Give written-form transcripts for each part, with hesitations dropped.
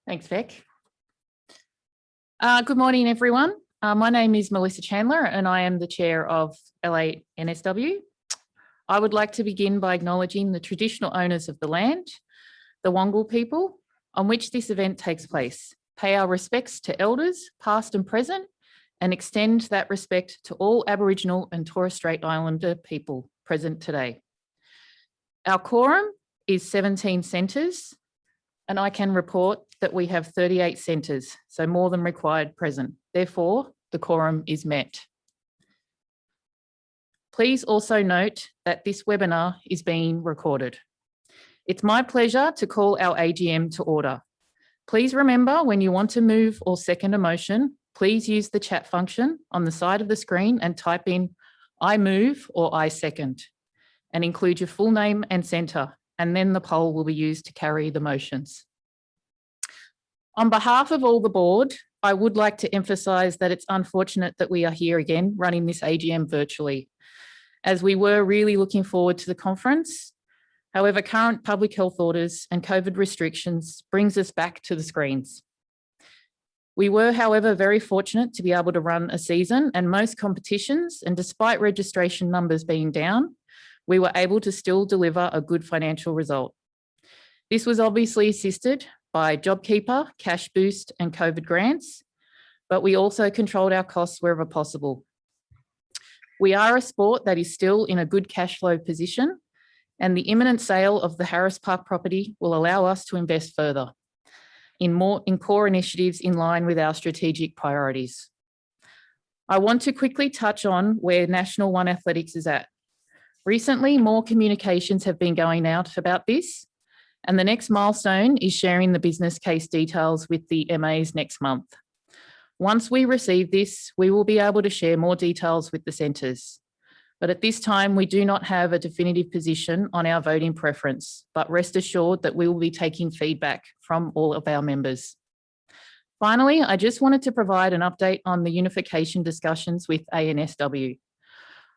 Thanks, Beck. Good morning, everyone. My name is Melissa Chandler and I am the chair of LANSW. I would like to begin by acknowledging the traditional owners of the land, the Wongal people, on which this event takes place. Pay our respects to elders, past and present, and extend that respect to all Aboriginal and Torres Strait Islander people present today. Our quorum is 17 centres, and I can report that we have 38 centres, so more than required present. Therefore, the quorum is met. Please also note that this webinar is being recorded. It's my pleasure to call our AGM to order. Please remember, when you want to move or second a motion, please use the chat function on the side of the screen and type in "I move" or "I second" and include your full name and centre, and then the poll will be used to carry the motions. On behalf of all the board, I would like to emphasise that it's unfortunate that we are here again running this AGM virtually, as we were really looking forward to the conference. However, current public health orders and COVID restrictions brings us back to the screens. We were, however, very fortunate to be able to run a season and most competitions, and despite registration numbers being down, we were able to still deliver a good financial result. This was obviously assisted by JobKeeper, Cash Boost and COVID grants, but we also controlled our costs wherever possible. We are a sport that is still in a good cash flow position, and the imminent sale of the Harris Park property will allow us to invest further in core initiatives in line with our strategic priorities. I want to quickly touch on where National One Athletics is at. Recently, more communications have been going out about this, and the next milestone is sharing the business case details with the MAs next month. Once we receive this, we will be able to share more details with the centres. But at this time, we do not have a definitive position on our voting preference, but rest assured that we will be taking feedback from all of our members. Finally, I just wanted to provide an update on the unification discussions with ANSW.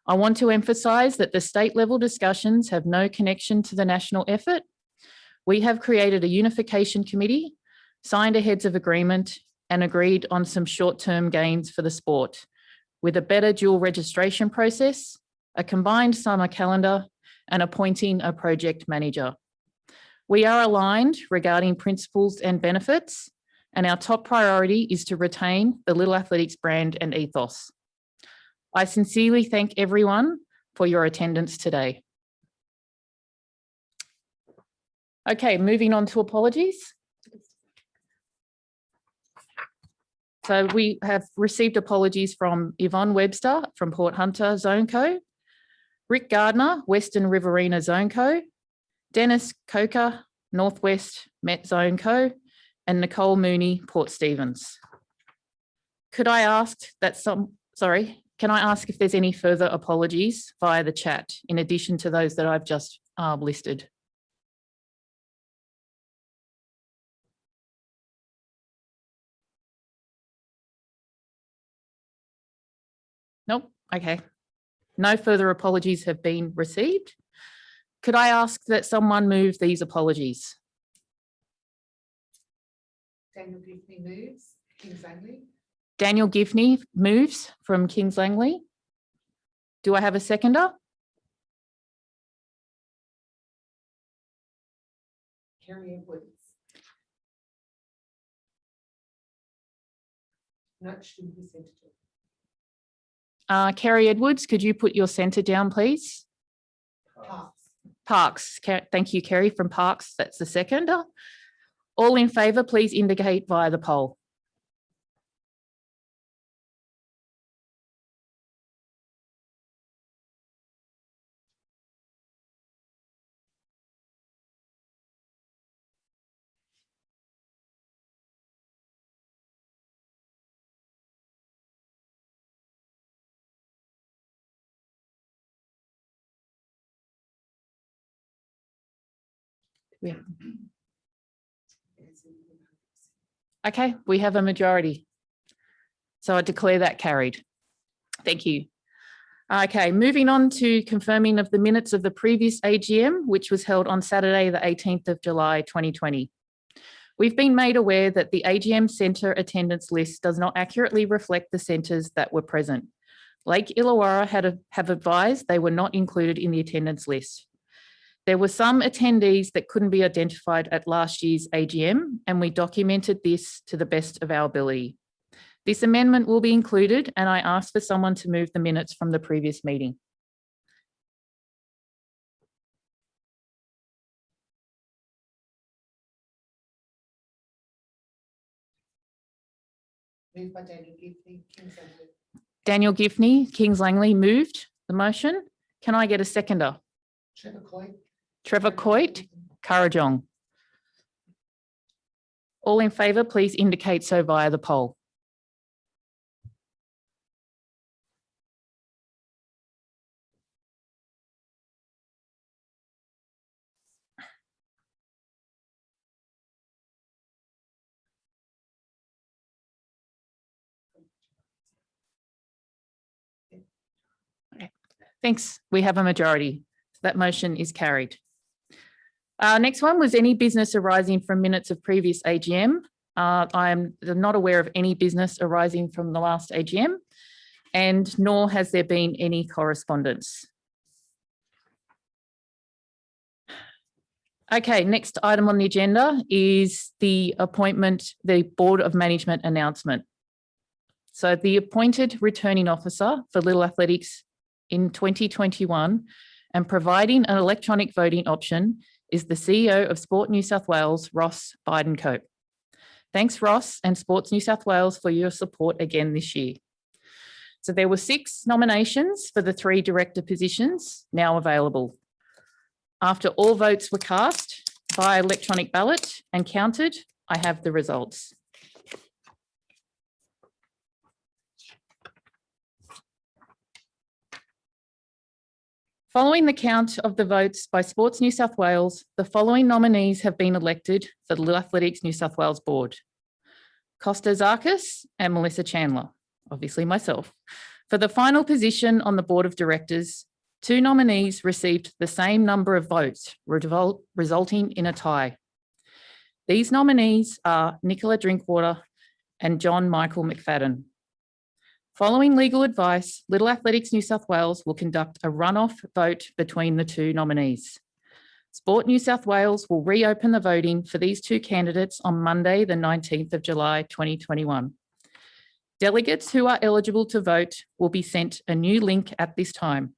I want to emphasise that the state level discussions have no connection to the national effort. We have created a unification committee, signed a heads of agreement and agreed on some short-term gains for the sport, with a better dual registration process, a combined summer calendar and appointing a project manager. We are aligned regarding principles and benefits, and our top priority is to retain the Little Athletics brand and ethos. I sincerely thank everyone for your attendance today. Okay, moving on to apologies. So we have received apologies from Yvonne Webster from Port Hunter Zone Co, Rick Gardner, Western Riverina Zone Co, Dennis Coker, Northwest Met Zone Co, and Nicole Mooney, Port Stephens. Can I ask if there's any further apologies via the chat, in addition to those that I've just listed? Nope, okay. No further apologies have been received. Could I ask that someone move these apologies? Daniel Giffney moves, Kings Langley. Daniel Giffney moves from Kings Langley. Do I have a seconder? Kerry Edwards. No, shouldn't be sent to. Kerry Edwards, could you put your centre down, please? Parks. Thank you, Kerry, from Parks. That's the seconder. All in favour, please indicate via the poll. Yeah. Okay, we have a majority. So I declare that carried. Thank you. Okay, moving on to confirming of the minutes of the previous AGM, which was held on Saturday, the 18th of July, 2020. We've been made aware that the AGM centre attendance list does not accurately reflect the centres that were present. Lake Illawarra have advised they were not included in the attendance list. There were some attendees that couldn't be identified at last year's AGM, and we documented this to the best of our ability. This amendment will be included, and I ask for someone to move the minutes from the previous meeting. Moved by Daniel Gifney, Kings Langley. Daniel Gifney, Kings Langley moved the motion. Can I get a seconder? Trevor Coyte. Trevor Coyte, Kurrajong. All in favour, please indicate so via the poll. Okay. Thanks. We have a majority. That motion is carried. Next one was any business arising from minutes of previous AGM. I am not aware of any business arising from the last AGM, and nor has there been any correspondence. Okay, next item on the agenda is the appointment, the Board of Management announcement. So the appointed returning officer for Little Athletics in 2021 and providing an electronic voting option is the CEO of Sport New South Wales, Ross Bidencote. Thanks, Ross and Sports New South Wales, for your support again this year. So there were 6 nominations for the 3 director positions now available. After all votes were cast by electronic ballot and counted, I have the results. Following the count of the votes by Sports New South Wales, the following nominees have been elected for the Little Athletics New South Wales Board: Costa Zarkis and Melissa Chandler, obviously myself. For the final position on the Board of Directors, 2 nominees received the same number of votes, resulting in a tie. These nominees are Nicola Drinkwater and John Michael McFadden. Following legal advice, Little Athletics New South Wales will conduct a runoff vote between the 2 nominees. Sport New South Wales will reopen the voting for these 2 candidates on Monday, the 19th of July, 2021. Delegates who are eligible to vote will be sent a new link at this time.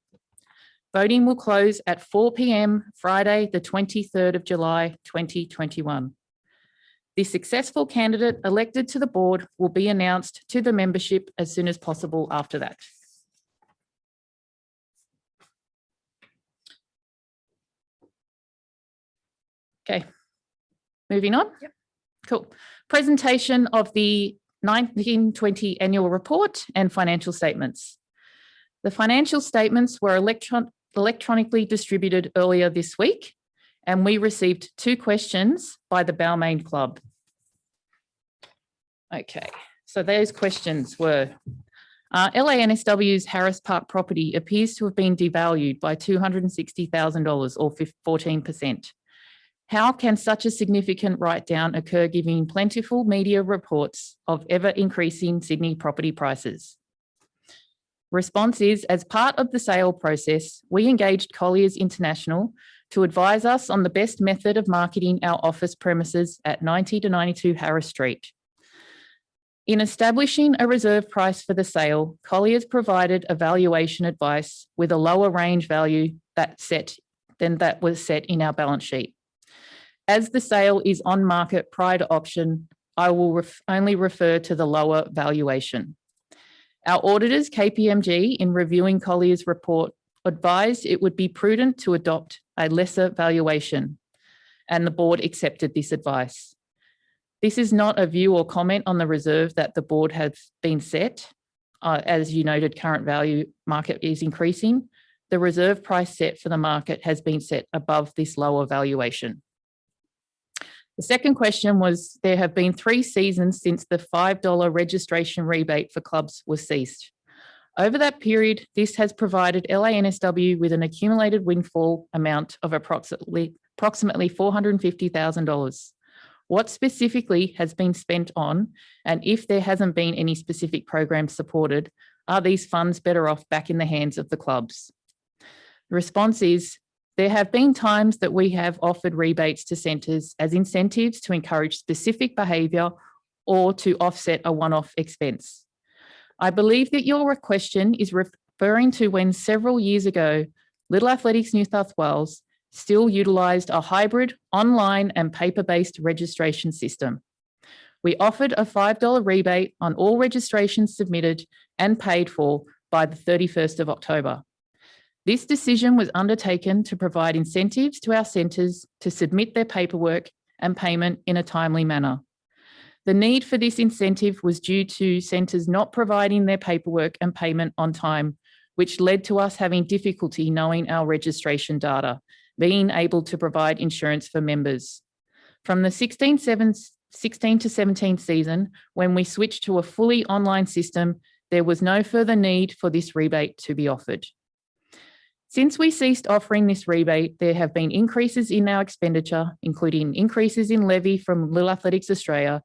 Voting will close at 4 p.m. Friday, the 23rd of July, 2021. The successful candidate elected to the board will be announced to the membership as soon as possible after that. Okay, moving on. Yep. Cool. Presentation of the 1920 annual report and financial statements. The financial statements were electronically distributed earlier this week, and we received 2 questions by the Balmain Club. Okay, so those questions were, LANSW's Harris Park property appears to have been devalued by $260,000 or 14%. How can such a significant write-down occur given plentiful media reports of ever-increasing Sydney property prices? Response is, as part of the sale process, we engaged Colliers International to advise us on the best method of marketing our office premises at 90 to 92 Harris Street. In establishing a reserve price for the sale, Colliers provided a valuation advice with a lower range value than that was set in our balance sheet. As the sale is on market prior to option, I will only refer to the lower valuation. Our auditors, KPMG, in reviewing Collier's report, advised it would be prudent to adopt a lesser valuation, and the board accepted this advice. This is not a view or comment on the reserve that the board has been set. As you noted, current value market is increasing. The reserve price set for the market has been set above this lower valuation. The second question was, there have been 3 seasons since the $5 registration rebate for clubs was ceased. Over that period, this has provided LANSW with an accumulated windfall amount of approximately $450,000. what specifically has been spent on, and if there hasn't been any specific programs supported, are these funds better off back in the hands of the clubs? The response is, there have been times that we have offered rebates to centres as incentives to encourage specific behaviour or to offset a one-off expense. I believe that your question is referring to when several years ago, Little Athletics New South Wales still utilised a hybrid online and paper-based registration system. We offered a $5 rebate on all registrations submitted and paid for by the 31st of October. This decision was undertaken to provide incentives to our centres to submit their paperwork and payment in a timely manner. The need for this incentive was due to centres not providing their paperwork and payment on time, which led to us having difficulty knowing our registration data, being able to provide insurance for members. From the 16 to 17 season, when we switched to a fully online system, there was no further need for this rebate to be offered. Since we ceased offering this rebate, there have been increases in our expenditure, including increases in levy from Little Athletics Australia,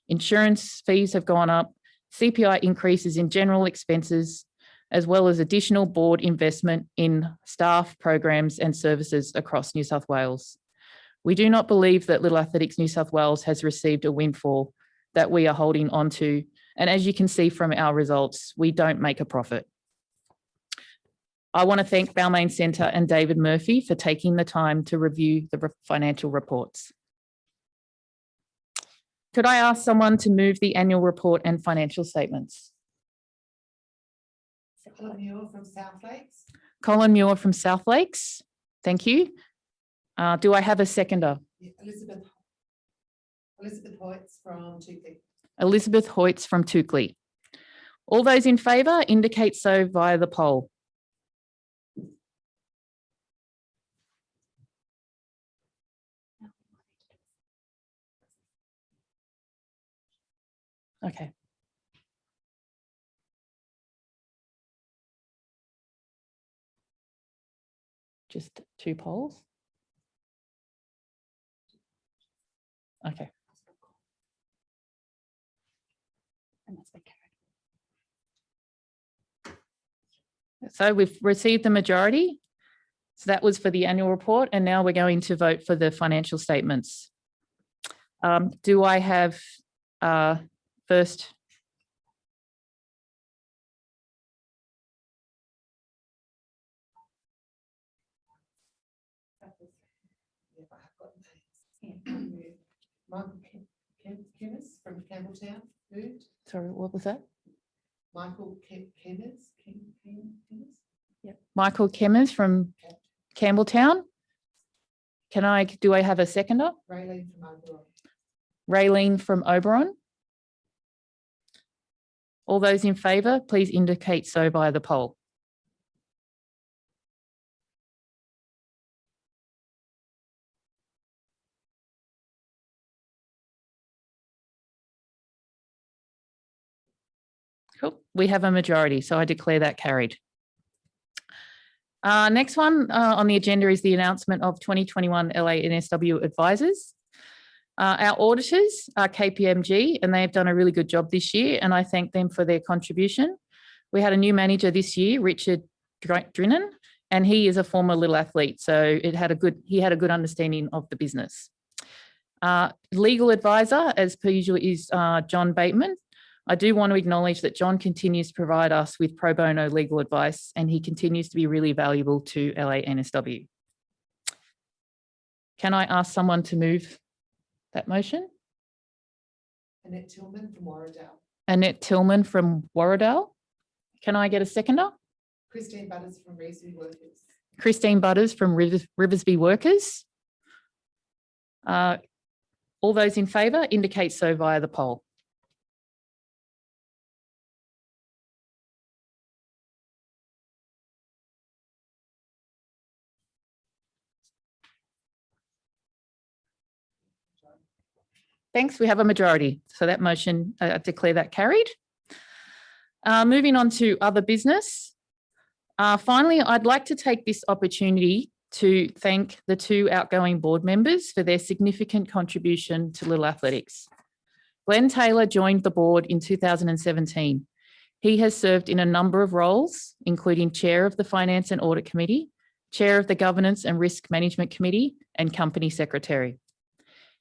insurance fees have gone up, CPI increases in general expenses, as well as additional board investment in staff, programs and services across New South Wales. We do not believe that Little Athletics New South Wales has received a windfall that we are holding on to. And as you can see from our results, we don't make a profit. I want to thank Balmain Centre and David Murphy for taking the time to review the financial reports. Could I ask someone to move the annual report and financial statements? Colin Muir from South Lakes. Colin Muir from South Lakes. Thank you. Do I have a seconder? Yeah, Elizabeth Hoyts from Tukey. Elizabeth Hoyts from Tukey. All those in favour indicate so via the poll. Okay. Just 2 polls. Okay. So we've received the majority. So that was for the annual report, and now we're going to vote for the financial statements. Do I have first? Michael Kemmers from Campbelltown moved. Sorry, what was that? Michael Kemmers. Yep. Michael Kemmers from Campbelltown. Do I have a seconder? Raylene from Oberon. Raylene from Oberon. All those in favour, please indicate so via the poll. Cool. We have a majority, so I declare that carried. Next one on the agenda is the announcement of 2021 LANSW advisors. Our auditors are KPMG, and they have done a really good job this year, and I thank them for their contribution. We had a new manager this year, Richard Drinnen, and he is a former Little Athlete, so he had a good understanding of the business. Legal advisor, as per usual, is John Bateman. I do want to acknowledge that John continues to provide us with pro bono legal advice, and he continues to be really valuable to LANSW. Can I ask someone to move that motion? Annette Tillman from Warradale. Annette Tillman from Warradale. Can I get a seconder? Christine Butters from Riversby Workers. Christine Butters from Riversby Workers. All those in favour indicate so via the poll. Thanks, we have a majority. So that motion, I declare that carried. Moving on to other business. Finally, I'd like to take this opportunity to thank the two outgoing board members for their significant contribution to Little Athletics. Glenn Taylor joined the board in 2017. He has served in a number of roles, including Chair of the Finance and Audit Committee, Chair of the Governance and Risk Management Committee, and Company Secretary.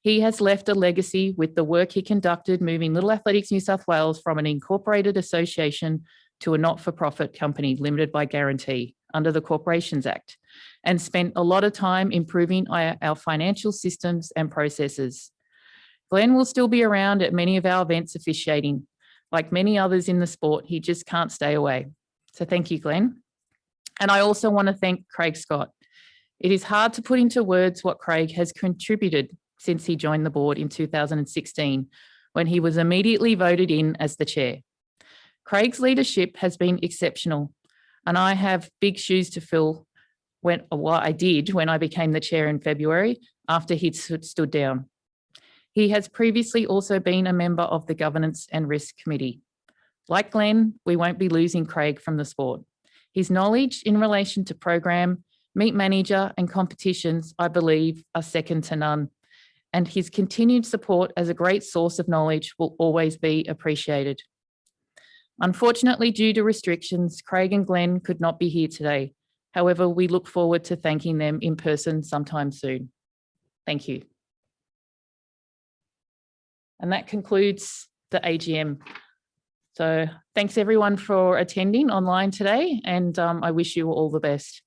He has left a legacy with the work he conducted moving Little Athletics New South Wales from an incorporated association to a not-for-profit company limited by guarantee under the Corporations Act, and spent a lot of time improving our financial systems and processes. Glenn will still be around at many of our events officiating. Like many others in the sport, he just can't stay away. So thank you, Glenn. And I also want to thank Craig Scott. It is hard to put into words what Craig has contributed since he joined the board in 2016, when he was immediately voted in as the chair. Craig's leadership has been exceptional, and I have big shoes to fill when I became the chair in February after he'd stood down. He has previously also been a member of the Governance and Risk Committee. Like Glenn, we won't be losing Craig from the sport. His knowledge in relation to program, meet manager and competitions, I believe, are second to none. And his continued support as a great source of knowledge will always be appreciated. Unfortunately, due to restrictions, Craig and Glenn could not be here today. However, we look forward to thanking them in person sometime soon. Thank you. And that concludes the AGM. So thanks everyone for attending online today, and I wish you all the best.